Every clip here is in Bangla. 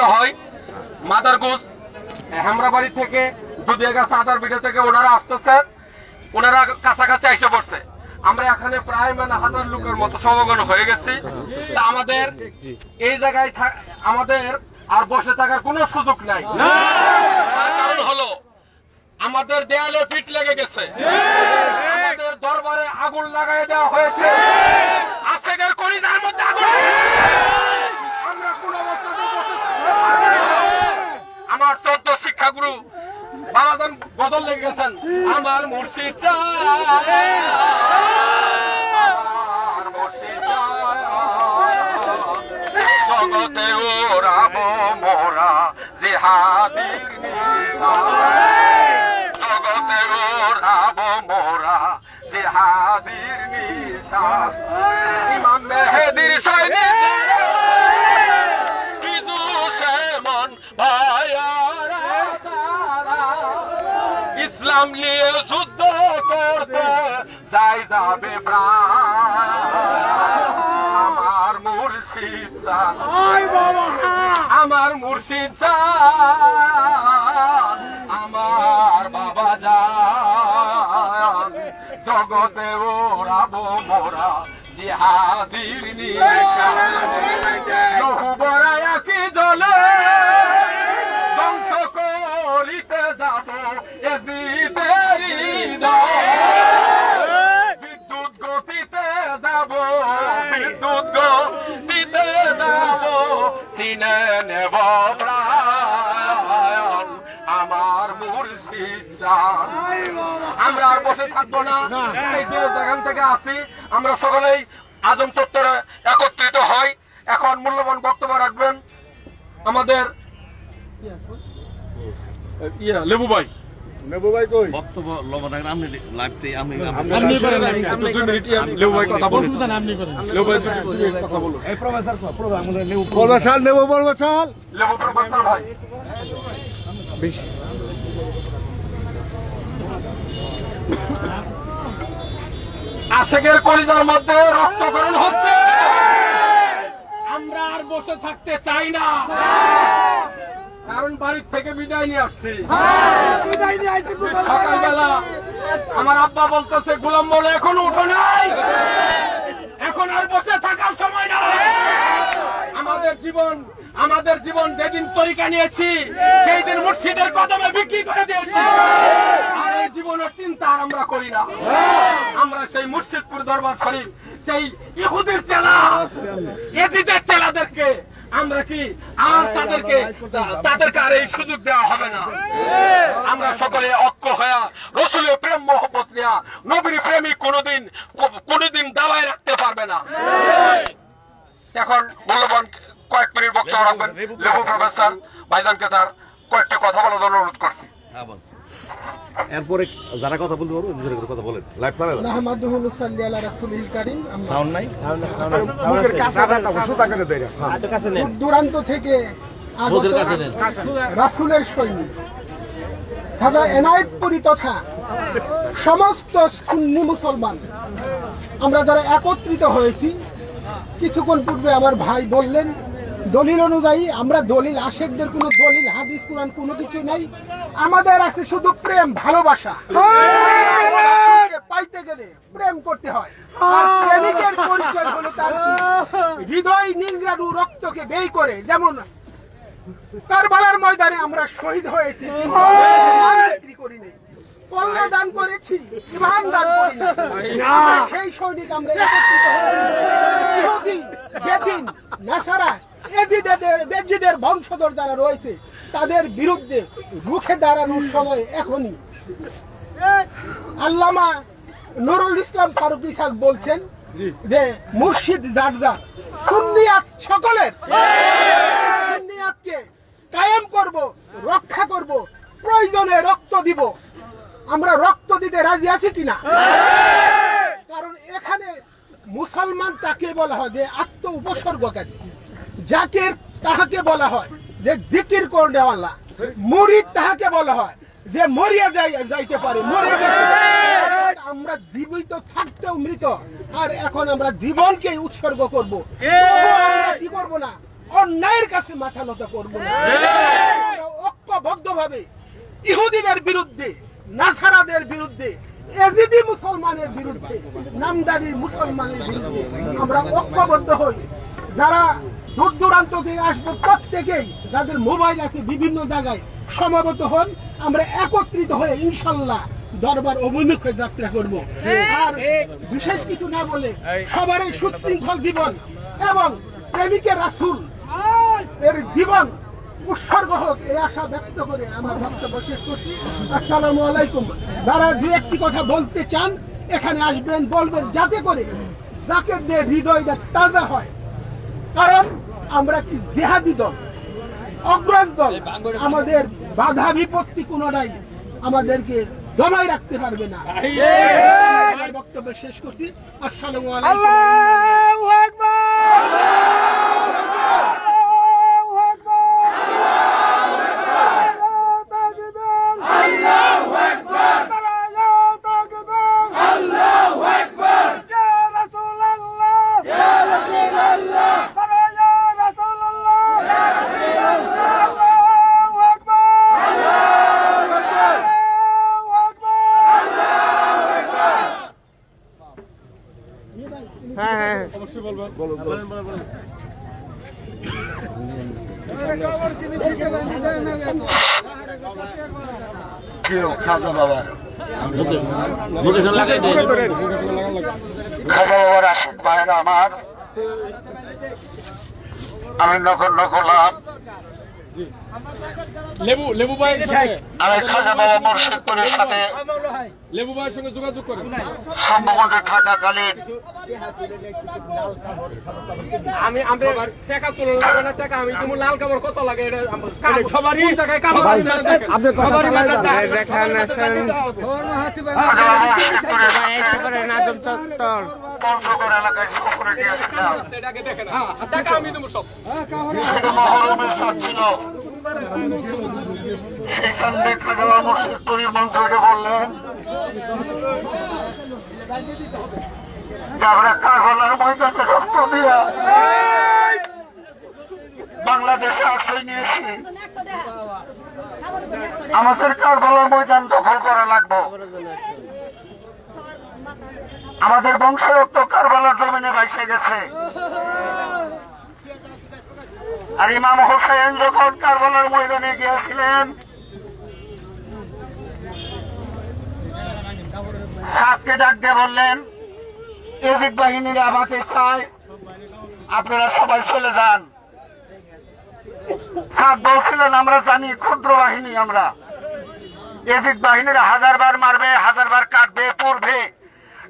হয় মাদারগঞ্জ হেমরাবাড়ি থেকে দুধিয়াগাছা আদার বিটা থেকে ওনারা আসতেছেন, ওনারা কাছাকাছি এসে পড়ছে। আমরা এখানে প্রায় 1000 লোকের মতো সমাগম হয়ে গেছি। তা আমাদের এই জায়গায় আমাদের আর বসে থাকার কোনো সুযোগ নাই। কারণ হলো আমাদের দেয়ালে পিঠ লেগে গেছে, আমাদের দরবারে আগুন লাগাই দেওয়া হয়েছে, আজকের কলিজার মধ্যে আগুন। আমরা কোন অবস্থাতে আমার 14 শিক্ষাগুরু বাবাজান বদল লেগে গেছেন। আমার মুর্শিদ জগতে ওরাব মোরা জিহাদির জগতে ওরাব মোরা জিহাদির নিশান। ইমাম মেহেদির সৈনিক ইসলাম নিয়ে যুদ্ধ করতে যাই যাবে প্রাণ। আমার মুর্শিদ আমার মুর্শিদ আমার বাবা যান জগতে ওরাবো মোরা জিহাদির নিশান। নহু বড়ায় কি জ্বলে ধ্বংস করিতে যাব এদিতেরি বিদ্যুৎ গতিতে যাব বিদ্যুৎ গতিতে যাব সিনে নেব প্রাণ। আমার মুর্শিদ জান। আমরা আর বসে থাকবো না, এই যে যেখান থেকে আসি আমরা সকলেই আজম চত্বরে একত্রিত হই। এখন মূল্যবান বক্তব্য রাখবেন আমাদের লেবু ভাই। লেবু ভাই কই বক্তব্য লবণার আপনি লাইভতে আমি 2 মিনিট লেবু ভাই কথা বলুন। লেবু ভাই কথা বলুন। এই প্রফেসর লেবু প্রফেসর লেবু প্রফেসর ভাই আশেকের কলিজার মধ্যে রক্তকরণ হচ্ছে। আমরা আর বসে থাকতে চাই না, কারণ বাড়ির থেকে বিদায় নিয়ে আসছি। সকালবেলা আমার আব্বা বলতেছে গোলাম বলে এখনো উঠো নাই, এখন আর বসে থাকার সময় না। আমাদের জীবন যেদিন তরিকা নিয়েছি সেই দিন মুর্শিদের কদমে বিক্রি করে দিয়েছি। আর এই জীবনের চিন্তা আর আমরা করি না। আমরা সেই মুর্শিদপুর দরবার শরীফ সেই ইহুদির চেলা এজিদের চেলাদেরকে আমরা কি আর তাদেরকে আর এই সুযোগ দেওয়া হবে না। আমরা সকলে ঐক্য হয়ে রসুলের প্রেম মহব্বত নেয়া নবীর প্রেমিক কোনদিন দাবায় রাখতে পারবে না। এখন মূল্যবান কয়েক মিনিট বক্তব্য রাখবেন লেবু প্রফেসর ভাইজানকে তার কয়েকটি কথা বলার জন্য অনুরোধ করছি। এরপরে যারা কথা বলতে পারবো নিজের কথা বলেন। লাইভ চালাবেন না মাদহুল সাল্লি আলা রাসূলিল কারীম। সাউন্ড নাই, মুখের কাছে সুতা কেটে দেয়। দূরান্ত থেকে আগত রাসূলের সৈনিক খাজা এনায়েতপুরী তথা সমস্ত সুন্নি মুসলমান আমরা যারা একত্রিত হয়েছি, কিছুক্ষণ পূর্বে আমার ভাই বললেন দলিল অনুযায়ী আমরা দলিল আশেকদের কোন দলিল হাদিস কোরআন কোনো কিছু নাই। আমাদের আছে শুধু প্রেম ভালোবাসা। পাইতে গেলে প্রেম করতে হয়। প্রেমিকের পরিচয় হলো তার হৃদয় নিংড়ানো রক্তকে ব্যয় করে, যেমন কারবালার ময়দানে আমরা শহীদ হয়েছি, করি নাই, কল্যাণ দান করেছি, ইমান দান করি না। সেই সৈনিক আমরা একত্রিত হয়েছি। বেদিন নাসারা এজিদের বংশধর যারা রয়েছে তাদের বিরুদ্ধে রুখে দাঁড়ানোর সময় এখনই। আল্লামা নুরুল ইসলাম ফারুক ইসাক বলছেন যে মুর্শিদ জারজা সুন্নিয়াত সকলের, সুন্নিয়াতকে কায়েম করব, রক্ষা করব, প্রয়োজনে রক্ত দিব। আমরা রক্ত দিতে রাজি আছি কিনা? কারণ এখানে মুসলমান তাকে বলা হয় যে আত্ম উপসর্গকারী, জাকির তাহাকে বলা হয় যে জিকির করনেওয়ালা, মুরিদ তাহাকে বলা হয় যে মরিয়া যাইতে পারে, মরে গেছে। আমরা জীবিত থাকতেও মৃত, আর এখন আমরা জীবনকে উৎসর্গ করব। কি করব না, অন্যায়ের কাছে মাথা নত করবো না। আমরা ঐক্যবদ্ধভাবে ইহুদিদের বিরুদ্ধে, নাসারাদের বিরুদ্ধে, এজিদি মুসলমানের বিরুদ্ধে, নামদারি মুসলমানের বিরুদ্ধে আমরা ঐক্যবদ্ধ হই। যারা দূর দূরান্ত থেকে আসবো প্রত্যেকেই যাদের মোবাইল আছে বিভিন্ন জায়গায় সমবেত হন, আমরা একত্রিত হয়ে ইনশাল্লাহ দরবার অভিমুখে যাত্রা করব। আর বিশেষ কিছু না বলে সবারই সুশৃঙ্খল জীবন এবং প্রেমিকের রাসূল এর জীবন উৎসর্গ হোক এই আশা ব্যক্ত করে আমার বক্তব্য শেষ করছি। আসসালামু আলাইকুম। যারা দু একটি কথা বলতে চান এখানে আসবেন, বলবেন, যাতে করে জাকেরদের হৃদয়টা তাজা হয়। কারণ আমরা কি জিহাদি দল, অগ্রজ দল, আমাদের বাধা বিপত্তি কোনটাই আমাদেরকে দমাই রাখতে পারবে না। আমার বক্তব্য শেষ করছি। আসসালামু আলাইকুম। আল্লাহু আকবার। খাজা বাবা রাশেদ ভাইরা আমার, আমি নকলাম লেবু ভাই, আমি খাজা বাবা মুর্শিদপুরের সাথে লেবু ভাইয়ের সঙ্গে যোগাযোগ করেন। সম্ভবত থাকাকালীন আমি টাকা তুলে লাগবে না, টাকা আমি তুমি লাল কাপড় কত লাগে এটা সবারই টাকায় কাম পঞ্চগড় এলাকায় সফরে গিয়েছিলাম। টাকা আমি দেবো সব। মহরমের সাথ ছিল, সেই সঙ্গে খাজা বাবা মুর্শিদপুরের মঞ্চ উঠে বললেন যে আমরা কারবালার ময়দানে রক্ত দিয়া বাংলাদেশে আশ্রয় নিয়েছি, আমাদের কারবালার ময়দান দখল করা লাগবে। আমাদের বংশের রক্ত কারবালার জমিনে ভাসে গেছে। আর ইমাম হোসেন যখন কারবালার ময়দানে গিয়েছিলেন, সাতকে ডাক দিয়ে বললেন এজিদ বাহিনীরা আমাকে চায়, আপনারা সবাই চলে যান। সাত বলছিলেন আমরা জানি ক্ষুদ্র বাহিনী, আমরা এজিদ বাহিনীরা 1000 বার মারবে, 1000 বার কাটবে, পুড়বে,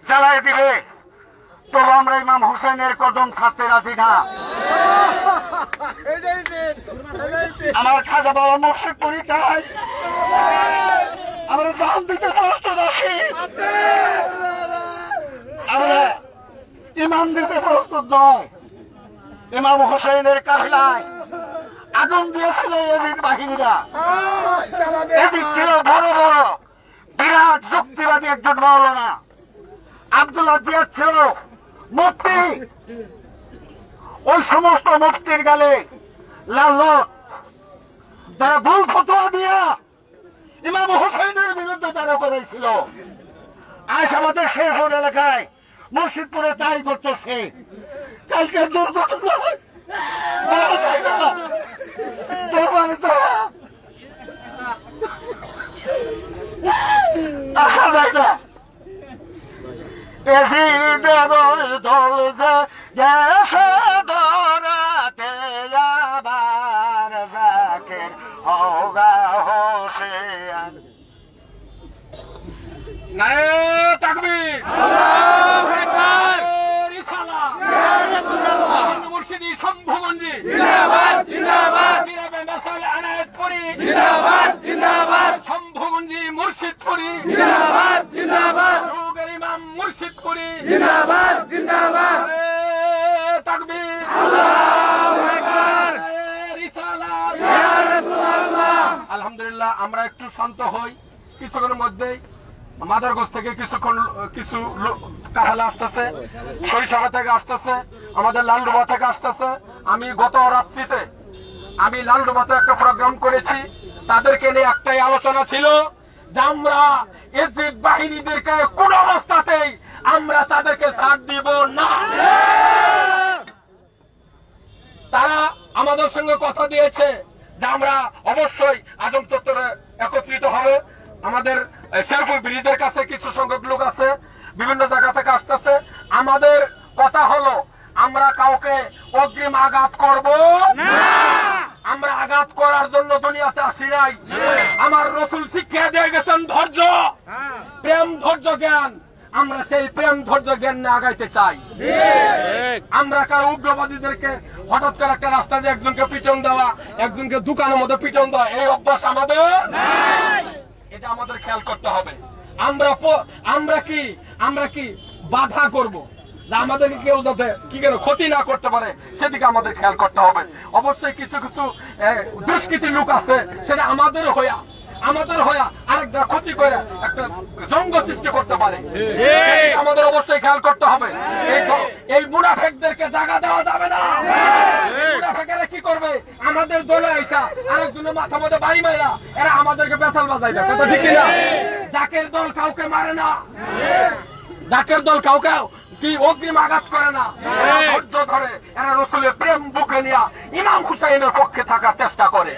জ্বালাই দিবে, তবু আমরা ইমাম হুসেনের কদম ছাড়তে রাজি না। আমার খাজা বাবা মুর্শিদপুরি চাই, আমরা জান দিতে প্রস্তুত আছি, আমরা ইমান দিতে প্রস্তুত নয়। ইমাম হুসেনের কাফেলায় আগুন দিয়েছিল এদিক বাহিনীরা, এদিক ছিল বড় বড় বিরাট যুক্তিবাদী একজন মাওলানা আব্দুল্লাহ জিয়াদ ছিল মুফতি। ওই সমস্ত মুফতির গালে লাল, তারা ভুল ফতোয়া দিয়া ইমাম হুসেনের বিরুদ্ধে তারা করেছিল। আজ আমাদের শেরপুর এলাকায় মুর্শিদপুরে তাই করতেছে। কালকে দুর্ঘটনা আসা যায় না। দল যে গেছে ধরাতে আবার জাকের হওয়া হোসেন। নারে তাকবীর, আল্লাহু আকবার, রিসালাত, ইয়া রাসূলুল্লাহ, মুর্শিদি শম্ভুগঞ্জি জিন্দাবাদ জিন্দাবাদ, মিরাবে মাসাল আনায়েতপুরি জিন্দাবাদ জিন্দাবাদ, শম্ভুগঞ্জি মুর্শিদপুরি জিন্দাবাদ জিন্দাবাদ, রুগের ইমাম মুর্শিদপুরি জিন্দাবাদ জিন্দাবাদ, তাকবীর, আল্লাহু আকবার, রিসালাত, ইয়া রাসূলুল্লাহ। আলহামদুলিল্লাহ, আমরা একটু শান্ত হই কিছুক্ষণের মধ্যেই মাদারগঞ্জ থেকে কিছু কাহালা আসতেছে, সরিষাবা থেকে আসতেছে, আমাদের লালডোবা থেকে আসতেছে। আমি গত রাত্রিতে আমি লালডোবাতে একটা প্রোগ্রাম করেছি, তাদেরকে নিয়ে একটাই আলোচনা ছিল যে আমরা এজিদ বাহিনীদেরকে কোন অবস্থাতেই আমরা তাদেরকে ছাড় দিব না। তারা আমাদের সঙ্গে কথা দিয়েছে যে আমরা অবশ্যই আজম চত্বরে একত্রিত হবে। আমাদের শেরপুর ব্রিজের কাছে কিছু সংখ্যক লোক আছে, বিভিন্ন জায়গা থেকে আসতেছে। আমাদের কথা হলো আমরা কাউকে অগ্রিম আঘাত করব না। আমরা আঘাত করার জন্য দুনিয়াতে আসি নাই। আমার রসুল শিক্ষা দিয়ে গেছেন ধৈর্য, প্রেম, ধৈর্য, জ্ঞান। আমরা সেই প্রেম, ধৈর্য, জ্ঞান নিয়ে আগাইতে চাই। আমরা কারো উগ্রবাদীদেরকে হঠাৎ করে একটা রাস্তা দিয়ে একজনকে পিটন দেওয়া, একজনকে দোকানের মধ্যে পিটন দেওয়া, এই অভ্যাস আমাদের, এটা আমাদের খেয়াল করতে হবে। আমরা কি বাধা করব যে আমাদেরকে কেউ যাতে কি কেন ক্ষতি না করতে পারে, সেদিকে আমাদের খেয়াল করতে হবে। অবশ্যই কিছু দুষ্কৃতী লোক আছে, সেটা আমাদের হইয়া আরেকটা ক্ষতি করে একটা জঙ্গ সৃষ্টি করতে পারে, আমাদের অবশ্যই খেয়াল করতে হবে। এই মুনাফেকদেরকে জায়গা দেওয়া যাবে না। মুনাফেকেরা কি করবে, আমাদের দলে আইসা আরেকজনের মাথা মধ্যে বাড়ি মারা এরা আমাদেরকে পেছাল বাজাই দেয়, কথা ঠিক না? জাকের দল কাউকে মারে না, জাকের দল কাউকে কি অগ্রিম আঘাত করে না, ধৈর্য ধরে এরা রসুলের প্রেম বুকে নিয়ে ইমাম হুসাইনের পক্ষে থাকার চেষ্টা করে।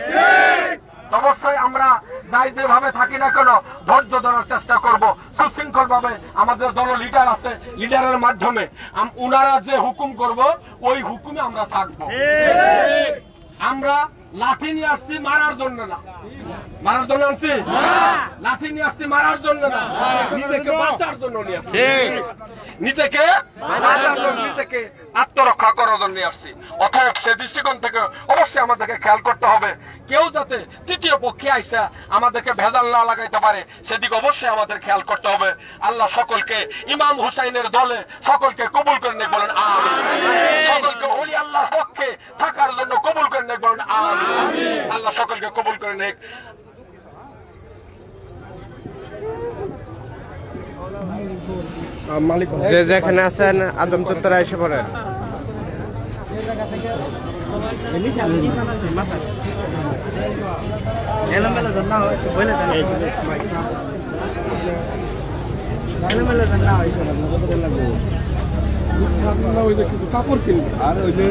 অবশ্যই আমরা যাই যেভাবে থাকি না কেন ধৈর্য ধরার চেষ্টা করব, সুশৃঙ্খল ভাবে। আমাদের দল লিডার আছে, লিডারের মাধ্যমে উনারা যে হুকুম করব ওই হুকুমে আমরা থাকব। আমরা লাঠি নিয়ে আসছি মারার জন্য না, মারার জন্য আনছি, লাঠি নিয়ে আসছি মারার জন্য না, নিজেকে বাঁচার জন্য নিয়ে আসছি, নিজেকে আত্মরক্ষা করার জন্য আসছি। অতএব সে দৃষ্টিকোণ থেকে অবশ্যই আমাদেরকে খেয়াল করতে হবে, কেউ যাতে তৃতীয় পক্ষে আইসা আমাদেরকে ভেজাল না লাগাইতে পারে, সেদিকে অবশ্যই আমাদের খেয়াল করতে হবে। আল্লাহ সকলকে ইমাম হুসাইনের দলে সকলকে কবুল করে নেক, বলেন আমিন। সকলকে ওলি আল্লাহর পক্ষে থাকার জন্য কবুল করে নেক, বলেন আমিন। আল্লাহ সকলকে কবুল করে নেক। যে যেখানে আছেন আদম চত্বরে এসে পড়েন। কিছু কাপড় কিনবে আর ওই যে